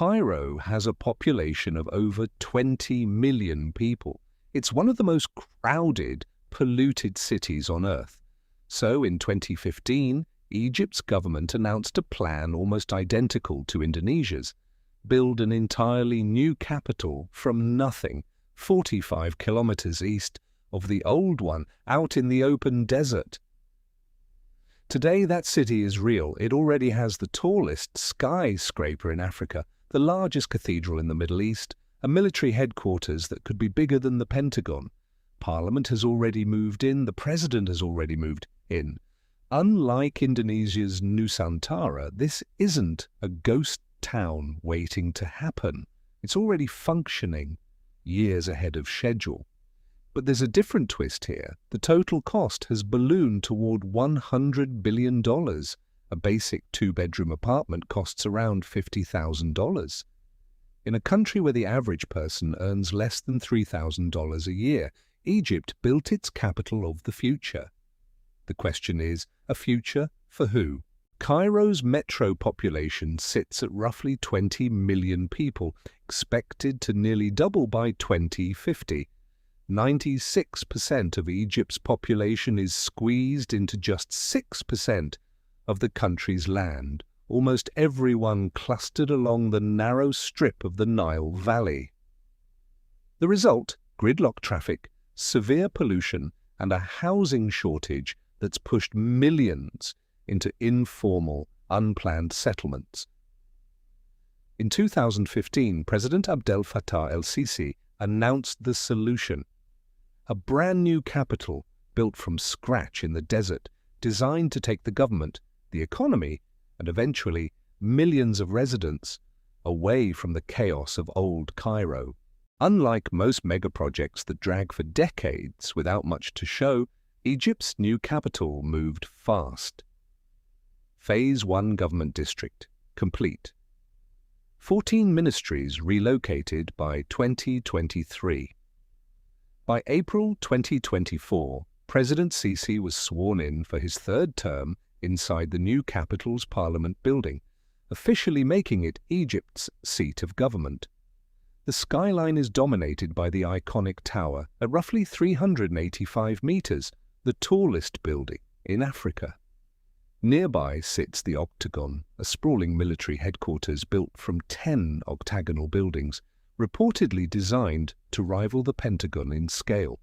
Cairo has a population of over 20 million people. It's one of the most crowded, polluted cities on Earth. So in 2015, Egypt's government announced a plan almost identical to Indonesia's: build an entirely new capital from nothing, 45 kilometers east of the old one, out in the open desert. Today, that city is real. It already has the tallest skyscraper in Africa, the largest cathedral in the Middle East, a military headquarters that could be bigger than the Pentagon. Parliament has already moved in, the president has already moved in. Unlike Indonesia's Nusantara, this isn't a ghost town waiting to happen. It's already functioning, years ahead of schedule. But there's a different twist here. The total cost has ballooned toward $100 billion. A basic two-bedroom apartment costs around $50,000. In a country where the average person earns less than $3,000 a year, Egypt built its capital of the future. The question is, a future for who? Cairo's metro population sits at roughly 20 million people, expected to nearly double by 2050. 96% of Egypt's population is squeezed into just 6% of the country's land, almost everyone clustered along the narrow strip of the Nile Valley. The result: gridlock traffic, severe pollution, and a housing shortage that's pushed millions into informal, unplanned settlements. In 2015, President Abdel Fattah el-Sisi announced the solution: a brand new capital built from scratch in the desert, designed to take the government, the economy, and eventually millions of residents away from the chaos of old Cairo. Unlike most megaprojects that drag for decades without much to show, Egypt's new capital moved fast. Phase 1 Government District complete. 14 ministries relocated by 2023. By April 2024, President Sisi was sworn in for his third term inside the new capital's parliament building, officially making it Egypt's seat of government. The skyline is dominated by the iconic tower at roughly 385 meters, the tallest building in Africa. Nearby sits the Octagon, a sprawling military headquarters built from 10 octagonal buildings, reportedly designed to rival the Pentagon in scale.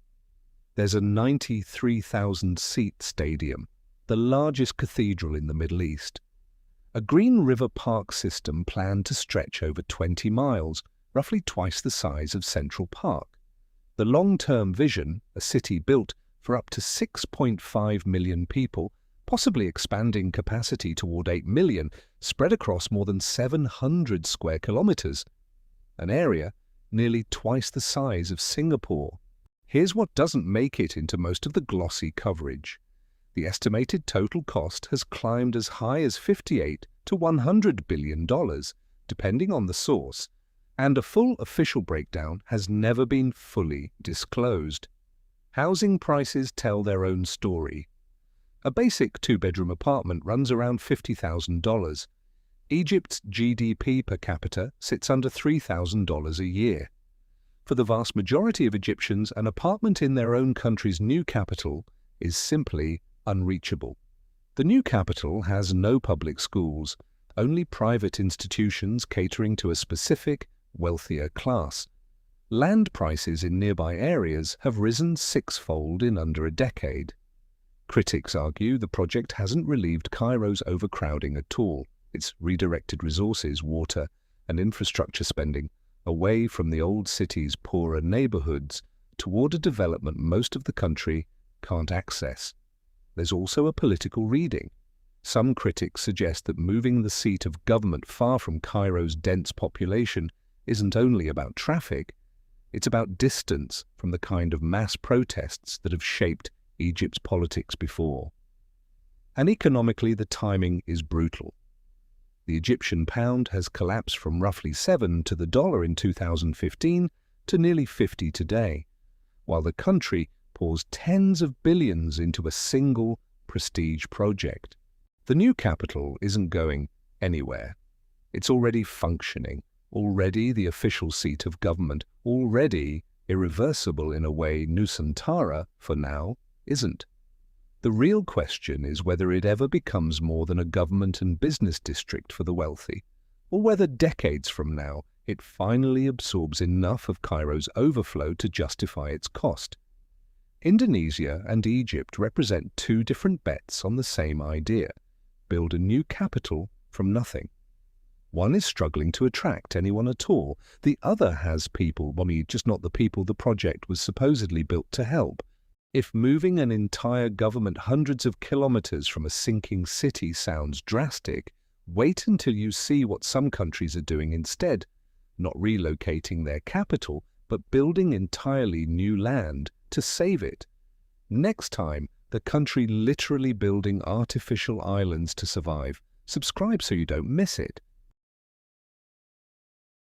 There's a 93,000-seat stadium, the largest cathedral in the Middle East. A Green River Park system planned to stretch over 20 miles, roughly twice the size of Central Park. The long-term vision, a city built for up to 6.5 million people, possibly expanding capacity toward 8 million, spread across more than 700 square kilometers, an area nearly twice the size of Singapore. Here's what doesn't make it into most of the glossy coverage. The estimated total cost has climbed as high as $58 to $100 billion, depending on the source, and a full official breakdown has never been fully disclosed. Housing prices tell their own story. A basic two-bedroom apartment runs around $50,000. Egypt's GDP per capita sits under $3,000 a year. For the vast majority of Egyptians, an apartment in their own country's new capital is simply unreachable. The new capital has no public schools, only private institutions catering to a specific, wealthier class. Land prices in nearby areas have risen sixfold in under a decade. Critics argue the project hasn't relieved Cairo's overcrowding at all. It's redirected resources, water, and infrastructure spending away from the old city's poorer neighborhoods toward a development most of the country can't access. There's also a political reading. Some critics suggest that moving the seat of government far from Cairo's dense population isn't only about traffic, it's about distance from the kind of mass protests that have shaped Egypt's politics before. And economically, the timing is brutal. The Egyptian pound has collapsed from roughly 7 to the dollar in 2015 to nearly 50 today, while the country pours tens of billions into a single prestige project. The new capital isn't going anywhere. It's already functioning, already the official seat of government, already irreversible in a way Nusantara, for now, isn't. The real question is whether it ever becomes more than a government and business district for the wealthy, or whether decades from now it finally absorbs enough of Cairo's overflow to justify its cost. Indonesia and Egypt represent two different bets on the same idea: build a new capital from nothing. One is struggling to attract anyone at all. The other has people, just not the people the project was supposedly built to help. If moving an entire government hundreds of kilometers from a sinking city sounds drastic, wait until you see what some countries are doing instead. Not relocating their capital, but building entirely new land to save it. Next time, the country literally building artificial islands to survive. Subscribe so you don't miss it.